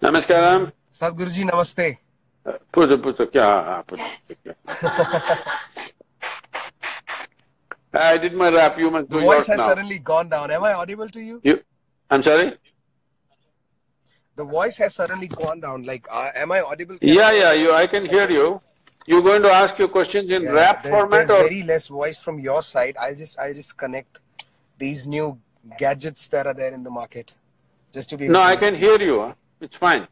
Namaskaram. Sadhguru ji, namaste. Puja, kya? Puja, kya? I did my rap, you must The do voice yours has now. suddenly gone down. Am I audible to you? I'm sorry? The voice has suddenly gone down. Am I audible? Can I Yeah, know if I it is can hear something? you. You going to ask your questions in Yeah. rap format There's or… very less voice from your side. I'll just connect these new gadgets that are there in the market, just to be No, able to I listen can to you hear you, huh? clearly. It's fine.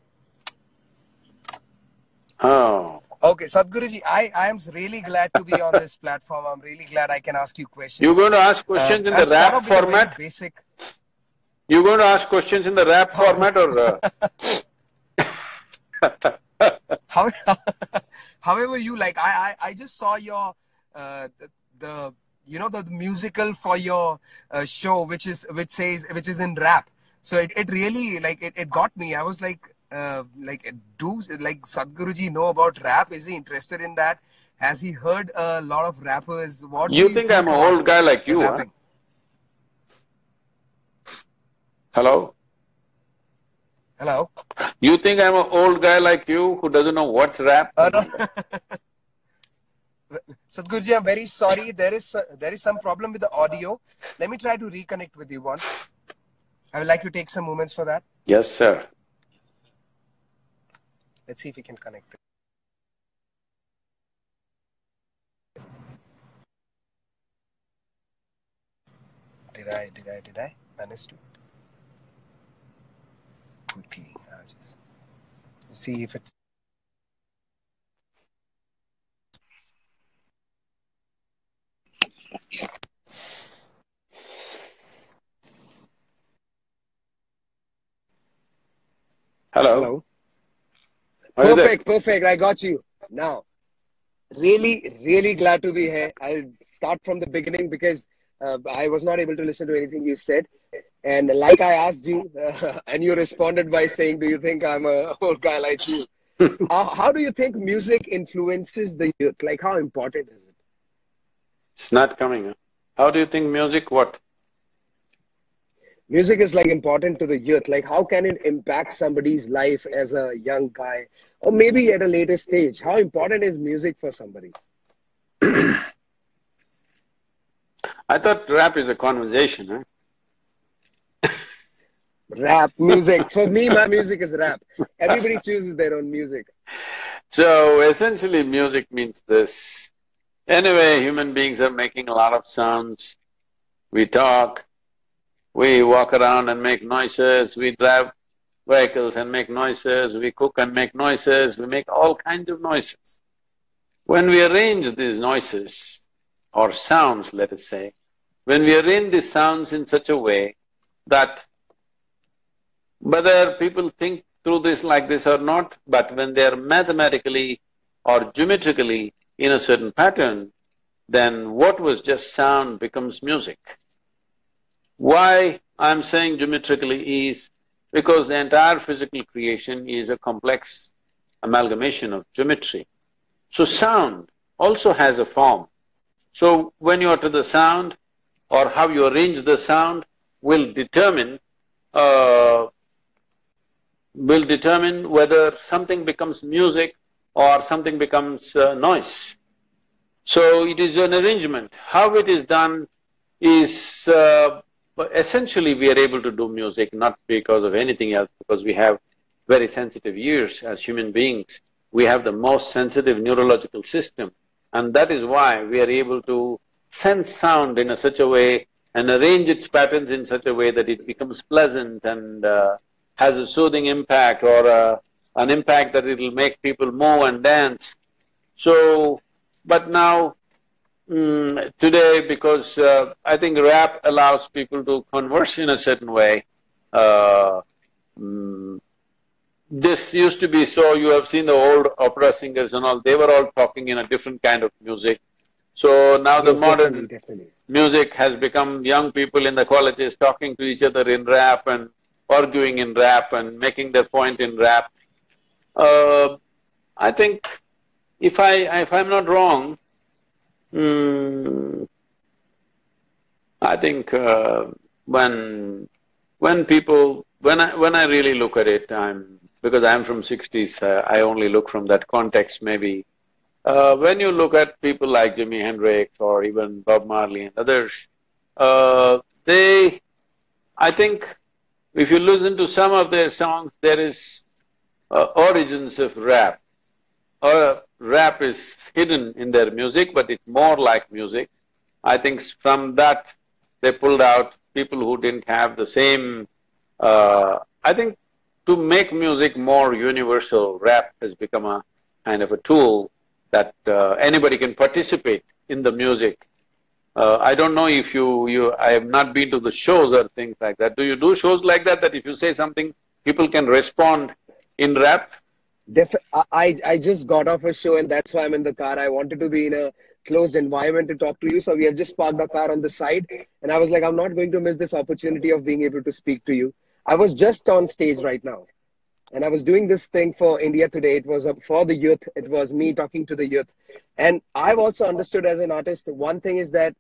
Oh. Okay, Sadhguru ji, I am really glad to be on this platform. I'm really glad I can ask you You questions. going to ask questions in the I'll start rap off with a very format? basic. You going to ask questions in the rap Oh, format or… how, however you like. I just saw your the the musical for your show, which is in rap. So it really it got me. I was do like Sadhguruji know about rap? Is he interested in that? Has he heard a lot of rappers? What do You you think I'm think an about old guy like you, huh? rapping? Hello? Hello. You think I'm an old guy like you who doesn't know what's rap? No. Sadhguruji, I'm very sorry. There is some problem with the audio. Let me try to reconnect with you once. I would like to take some moments for that. Yes, sir. Let's see if we can connect. Did I manage to? Quickly, I'll just see if it's… Hello? Hello. Are you there? Perfect. I got you. Now, really glad to be here. I'll start from the beginning because I was not able to listen to anything you said. And like I asked you, and you responded by saying, "Do you think I'm a old guy like you?" How do you think music influences the youth? Like, how important is it? It's not coming, huh? How do you think music what? Music is like important to the youth. Like, how can it impact somebody's life as a young guy, or maybe at a later stage? How important is music for somebody? I thought rap is a conversation, huh? Rap music. For me, my music is rap. Everybody chooses their own music. So essentially music means this. Anyway, human beings are making a lot of sounds. We talk, we walk around and make noises, we drive vehicles and make noises, we cook and make noises, we make all kinds of noises. When we arrange these noises, or sounds, let us say, when we arrange these sounds in such a way that whether people think through this like this or not, but when they are mathematically or geometrically in a certain pattern, then what was just sound becomes music. Why I'm saying geometrically is because the entire physical creation is a complex amalgamation of geometry. So sound also has a form. So when you utter the sound or how you arrange the sound will determine uh, whether something becomes music or something becomes noise. So it is an arrangement. How it is done is essentially we are able to do music not because of anything else, because we have very sensitive ears as human beings. We have the most sensitive neurological system, and that is why we are able to sense sound in such a way and arrange its patterns in such a way that it becomes pleasant and has a soothing impact or an impact that it'll make people move and dance. So, but now today, because I think rap allows people to converse in a certain way, uh, mm, this used to be so, you have seen the old opera singers and all, they were all talking in a different kind of music. So now the Yes, modern definitely. music has become young people in the colleges talking to each other in rap and arguing in rap and making their point in rap. Uh, I think if I'm not wrong, mm, I think when people… when I really look at it, I'm because I'm from 60s, I only look from that context maybe. When you look at people like Jimi Hendrix or even Bob Marley and others, they… I think if you listen to some of their songs, there is origins of rap. Or rap is hidden in their music, but it's more like music. I think from that they pulled out people who didn't have the same… I think to make music more universal, rap has become a kind of a tool that anybody can participate in the music. I don't know if I have not been to the shows or things like that. Do you do shows like that, that if you say something, people can respond in rap? I just got off a show and that's why I'm in the car. I wanted to be in a closed environment to talk to you. So we have just parked the car on the side. And I was like, I'm not going to miss this opportunity of being able to speak to you. I was just on stage right now. And I was doing this thing for India Today. It was for the youth. It was me talking to the youth. And I've also understood as an artist, one thing is that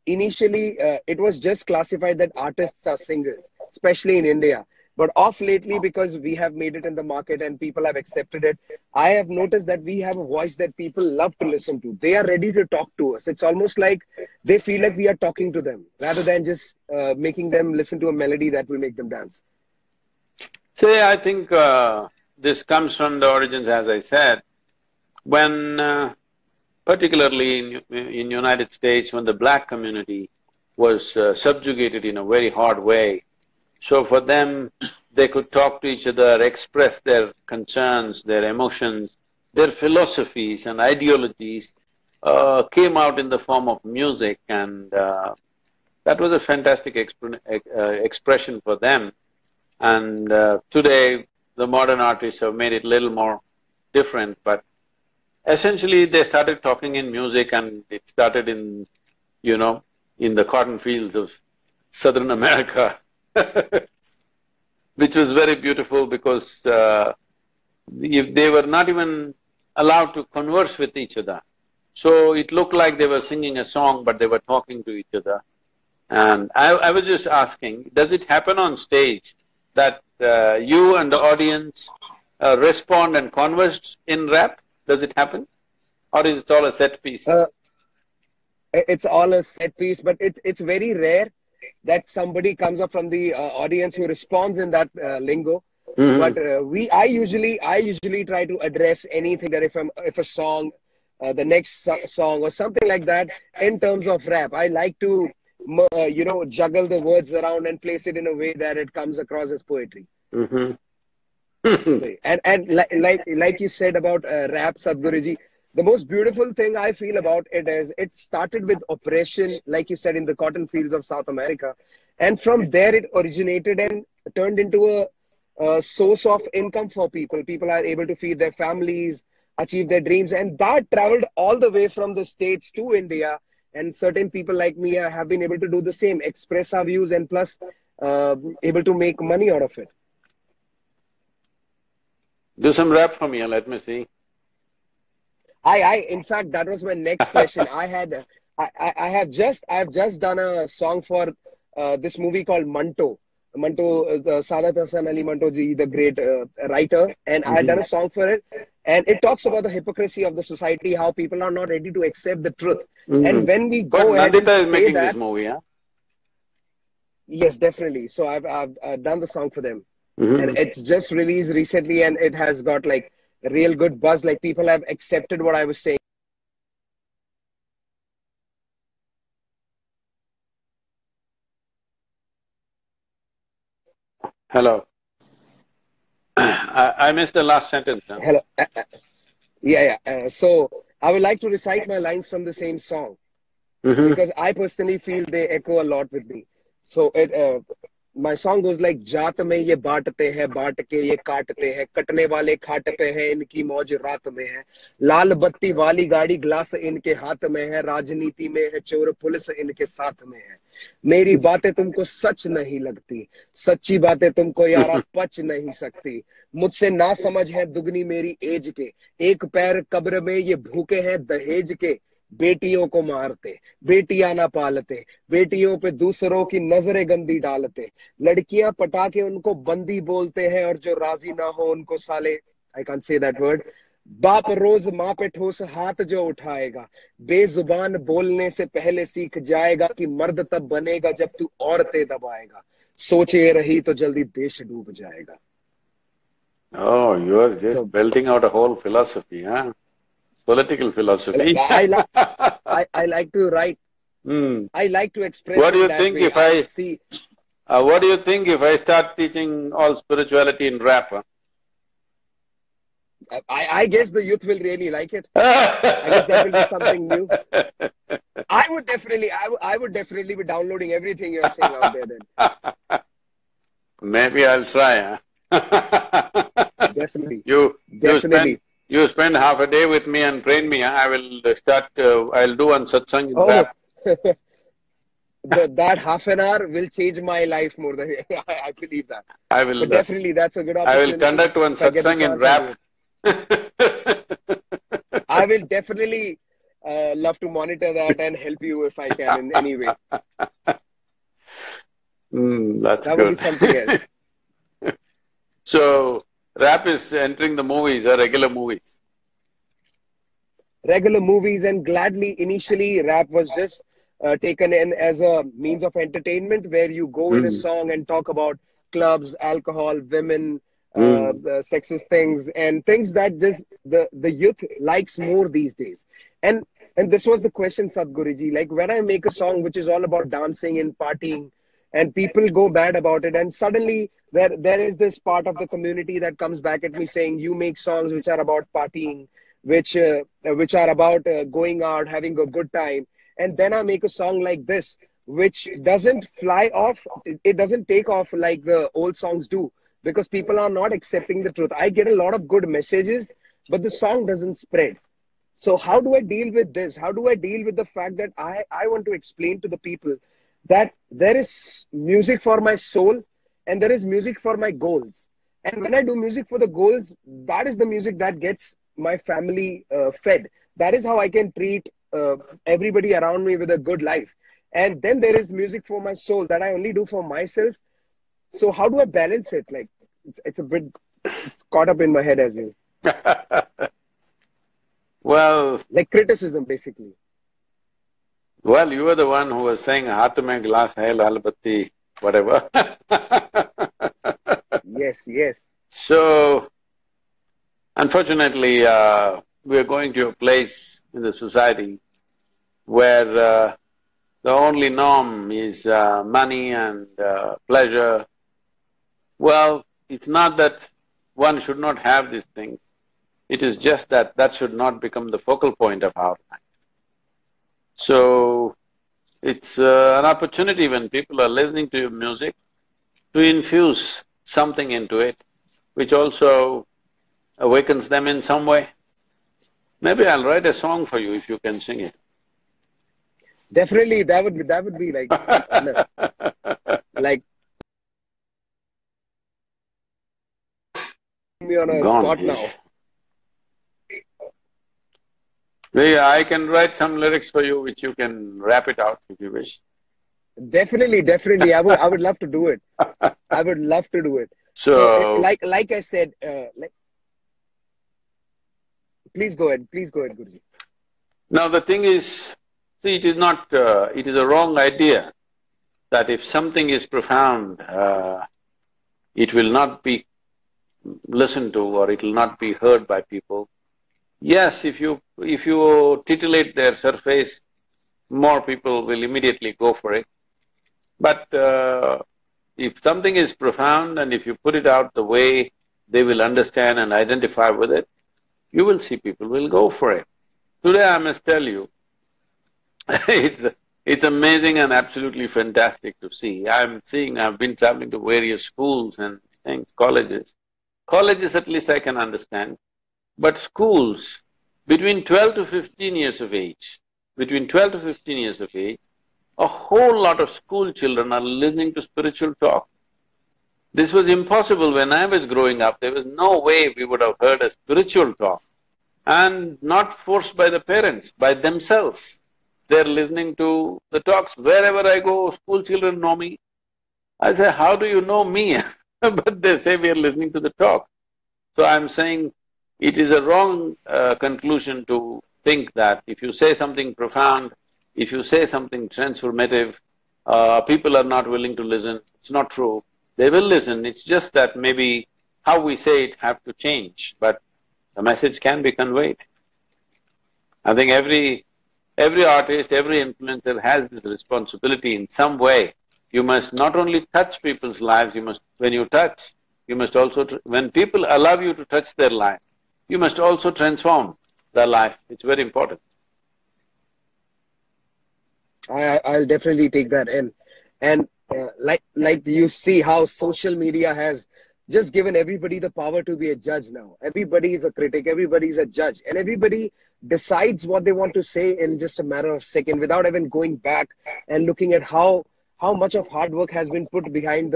initially it was just classified that artists are singers, especially in India. But off lately, because we have made it in the market and people have accepted it, I have noticed that we have a voice that people love to listen to. They are ready to talk to us. It's almost like they feel like we are talking to them rather than just making them listen to a melody that will make them dance. See, I think this comes from the origins, as I said, when particularly in United States, when the black community was subjugated in a very hard way. So for them, they could talk to each other, express their concerns, their emotions, their philosophies and ideologies came out in the form of music, and that was a fantastic expression for them. And today, the modern artists have made it a little more different, but essentially they started talking in music, and it started in, in the cotton fields of Southern America which was very beautiful because if they were not even allowed to converse with each other. So it looked like they were singing a song, but they were talking to each other. And I was just asking, does it happen on stage that you and the audience respond and converse in rap? Does it happen? Or is it all a set piece? It's all a set piece, but it's very rare that somebody comes up from the audience who responds in that lingo. But I usually try to address anything that if a song, the next song or something like that in terms of rap, I like to juggle the words around and place it in a way that it comes across as poetry. And like you said about rap, Sadhguruji, the most beautiful thing I feel about it is it started with oppression, like you said, in the cotton fields of South America. And from there it originated and turned into a source of income for people. People are able to feed their families, achieve their dreams. And that traveled all the way from the States to India. And certain people like me have been able to do the same, express our views and plus able to make money out of it. Do some rap for me and let me see. In fact, that was my next question. I have just done a song for this movie called Manto. Sadat Hasan Ali Manto ji, the great writer, and I had done a song for it. And it talks about the hypocrisy of the society, how people are not ready to accept the truth. And when we go ahead and Nandita is making that, this movie, huh? Yes, definitely. So I've done the song for them, and it's just released recently, and it has got like a real good buzz. Like people have accepted what I was saying. Hello. I missed the last sentence. Huh? Hello. Yeah. So I would like to recite my lines from the same song because I personally feel they echo a lot with me. So my song goes like, जात में ये बांटते हैं, बांट के ये काटते हैं, कटने वाले खाट पे हैं, इनकी मौज रात में है, लाल बत्ती वाली गाड़ी ग्लास इनके हाथ में है, राजनीति में है चोर पुलिस इनके साथ में है, मेरी बातें तुमको सच नहीं लगती, सच्ची बातें तुमको यारा पच नहीं सकती, मुझसे ना समझ है दुगनी मेरी एज के, एक पैर कब्र में ये भूखे हैं दहेज के, बेटियों को मारते, बेटियां ना पालते, बेटियों पे दूसरों की नजरें गंदी डालते, लड़कियां पटा के उनको बंदी बोलते हैं और जो राजी ना हो उनको साले, I can't say that word, बाप रोज माँ पे ठोस हाथ जो उठाएगा, बेजुबान बोलने से पहले सीख जाएगा कि मर्द तब बनेगा जब तू औरतें दबाएगा, सोचे रही तो जल्दी देश डूब जाएगा. Oh, you are just So belting out a whole philosophy, huh? Political philosophy. I like I like to write. Hmm. I like to express What do in you that think way. if I I… see. what do you think if I start teaching all spirituality in rap, huh? I guess the youth will really like it. I guess that will be something new. I would definitely be downloading everything you're saying out there then. Maybe I'll try, huh? Definitely. You… Definitely. you spend half a day with me and train me, huh? I will start… I'll do one satsang in Oh, rap. that half an hour will change my life more than I believe that. I But will… definitely that's a good I will opportunity. conduct one If I get the satsang in chance, I'll do rap. it. I will definitely love to monitor that and help you if I can in any way. That's That would be good. something else. So, rap is entering the movies or regular movies? Regular movies, and gladly initially rap was just taken in as a means of entertainment where you go in a Mm. song and talk about clubs, alcohol, women, Mm. sexist things, and things that just the youth likes more these days. and and this was the question, Sadhguruji, like when I make a song which is all about dancing and partying, and people go bad about it, and suddenly there is this part of the community that comes back at me saying you make songs which are about partying, which are about going out, having a good time. And then I make a song like this, which doesn't fly off. It doesn't take off like the old songs do, because people are not accepting the truth. I get a lot of good messages, but the song doesn't spread. So how do I deal with this? How do I deal with the fact that I want to explain to the people that there is music for my soul and there is music for my goals. And when I do music for the goals, that is the music that gets my family fed. That is how I can treat everybody around me with a good life. And then there is music for my soul that I only do for myself. So how do I balance it? Like it's a bit, it's caught up in my head as well. Well, Like criticism, basically. well, you were the one who was saying "Haath mein glass hai, lal batti," whatever. Yes, yes. So, unfortunately, we are going to a place in the society where the only norm is money and pleasure. Well, it's not that one should not have these things. It is just that that should not become the focal point of our life. So, it's an opportunity when people are listening to your music to infuse something into it, which also awakens them in some way. Maybe I'll write a song for you if you can sing it. Definitely, that would be like an honor. Like me on a Gone, spot he's… now. Yeah, I can write some lyrics for you which you can rap it out if you wish. Definitely, definitely. I would love to do it. I would love to do it. So, So, like I said, please go ahead, Guruji. now the thing is, see, it is not… it is a wrong idea that if something is profound, it will not be listened to or it will not be heard by people. Yes, if you titillate their surface, more people will immediately go for it. But if something is profound and if you put it out the way they will understand and identify with it, you will see people will go for it. Today I must tell you, it's amazing and absolutely fantastic to see. I've been traveling to various schools and things, colleges. Colleges at least I can understand, but schools, between 12 to 15 years of age, a whole lot of school children are listening to spiritual talk. This was impossible when I was growing up. There was no way we would have heard a spiritual talk and not forced by the parents, by themselves. They're listening to the talks. Wherever I go, school children know me. I say, how do you know me? But they say we are listening to the talk. So I'm saying it is a wrong conclusion to think that if you say something profound, if you say something transformative, people are not willing to listen. It's not true. They will listen, it's just that maybe how we say it have to change, but the message can be conveyed. I think every artist, every influencer has this responsibility in some way. You must not only touch people's lives, you must… when you touch, you must also… when people allow you to touch their life, you must also transform their life. It's very important. I'll definitely take that in. And like you see how social media has just given everybody the power to be a judge now. Everybody is a critic, everybody is a judge, and everybody decides what they want to say in just a matter of second without even going back and looking at how much of hard work has been put behind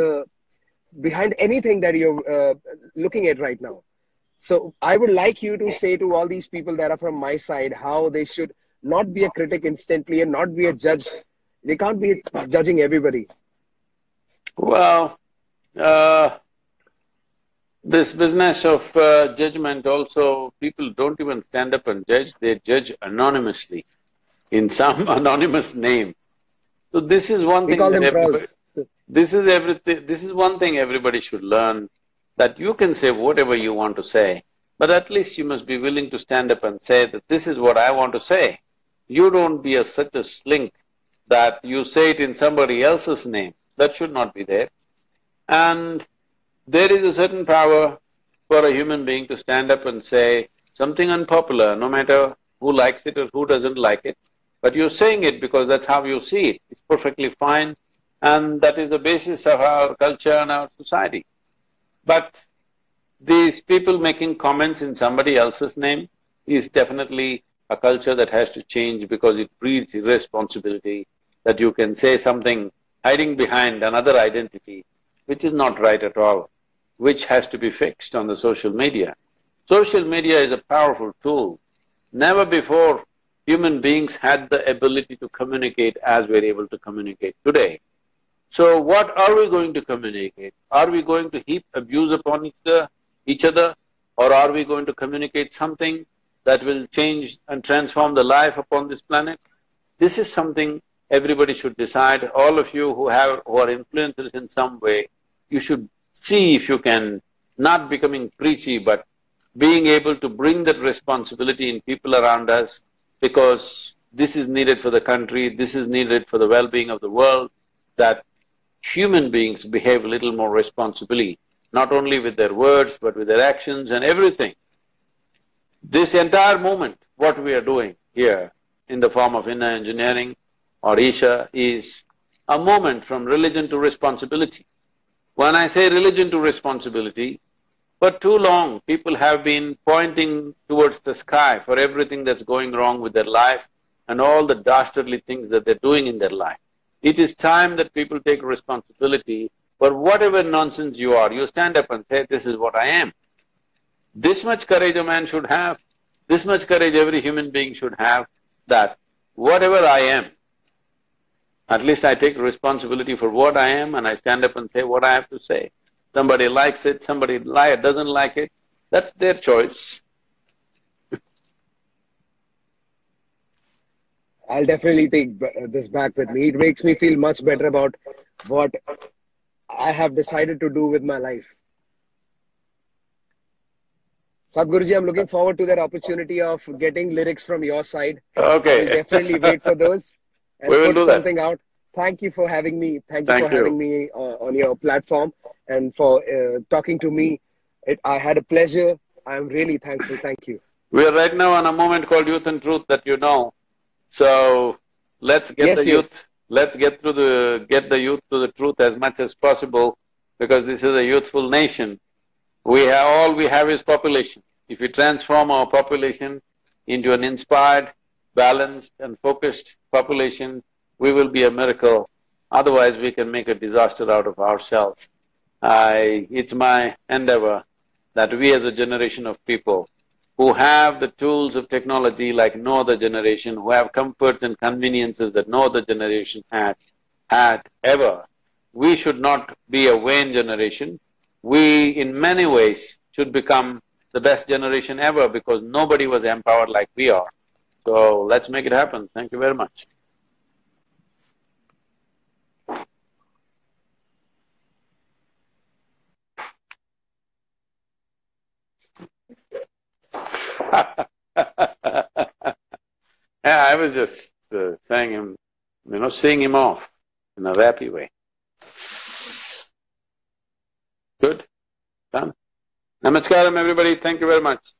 anything that you're looking at right now. So I would like you to say to all these people that are from my side how they should not be a critic instantly and not be a judge. They can't be judging everybody. Well, this business of judgment also, people don't even stand up and judge, they judge anonymously in some anonymous name. So this is one We thing call that them everybody… trolls. this is one thing everybody should learn, that you can say whatever you want to say, but at least you must be willing to stand up and say that this is what I want to say. You don't be such a slink that you say it in somebody else's name. That should not be there. And there is a certain power for a human being to stand up and say something unpopular, no matter who likes it or who doesn't like it, but you're saying it because that's how you see it. It's perfectly fine, and that is the basis of our culture and our society. But these people making comments in somebody else's name is definitely a culture that has to change, because it breeds irresponsibility, that you can say something hiding behind another identity, which is not right at all, which has to be fixed on the social media. Social media is a powerful tool. Never before human beings had the ability to communicate as we're able to communicate today. So what are we going to communicate? Are we going to heap abuse upon each other, or are we going to communicate something that will change and transform the life upon this planet? This is something everybody should decide. All of you who are influencers in some way, you should see if you can, not becoming preachy, but being able to bring that responsibility in people around us, because this is needed for the country, this is needed for the well-being of the world, that human beings behave a little more responsibly, not only with their words, but with their actions and everything. This entire movement, what we are doing here in the form of inner engineering or Isha, is a movement from religion to responsibility. When I say religion to responsibility, for too long people have been pointing towards the sky for everything that's going wrong with their life and all the dastardly things that they're doing in their life. It is time that people take responsibility for whatever nonsense you are. You stand up and say, this is what I am. This much courage a man should have, this much courage every human being should have, that whatever I am, at least I take responsibility for what I am and I stand up and say what I have to say. Somebody likes it, somebody doesn't like it, that's their choice. I'll definitely take this back with me. It makes me feel much better about what I have decided to do with my life. Sadhguruji, I'm looking forward to that opportunity of getting lyrics from your side. Okay. I will definitely wait for those and we will put do something that. out. Thank you for having me. Thank you Thank for having me on your platform and for talking to me. I had a pleasure. I'm really thankful. Thank you. We are right now on a movement called Youth and Truth that you know. So let's get the youth, let's get the youth to the truth as much as possible, because this is a youthful nation. All we have is population. If we transform our population into an inspired, balanced and focused population, we will be a miracle. Otherwise, we can make a disaster out of ourselves. It's my endeavor that we as a generation of people who have the tools of technology like no other generation, who have comforts and conveniences that no other generation had ever. We should not be a vain generation. We, in many ways, should become the best generation ever because nobody was empowered like we are. So let's make it happen. Thank you very much. Yeah, I was just saying him, seeing him off in a rappy way. Good? Done? Namaskaram everybody, thank you very much.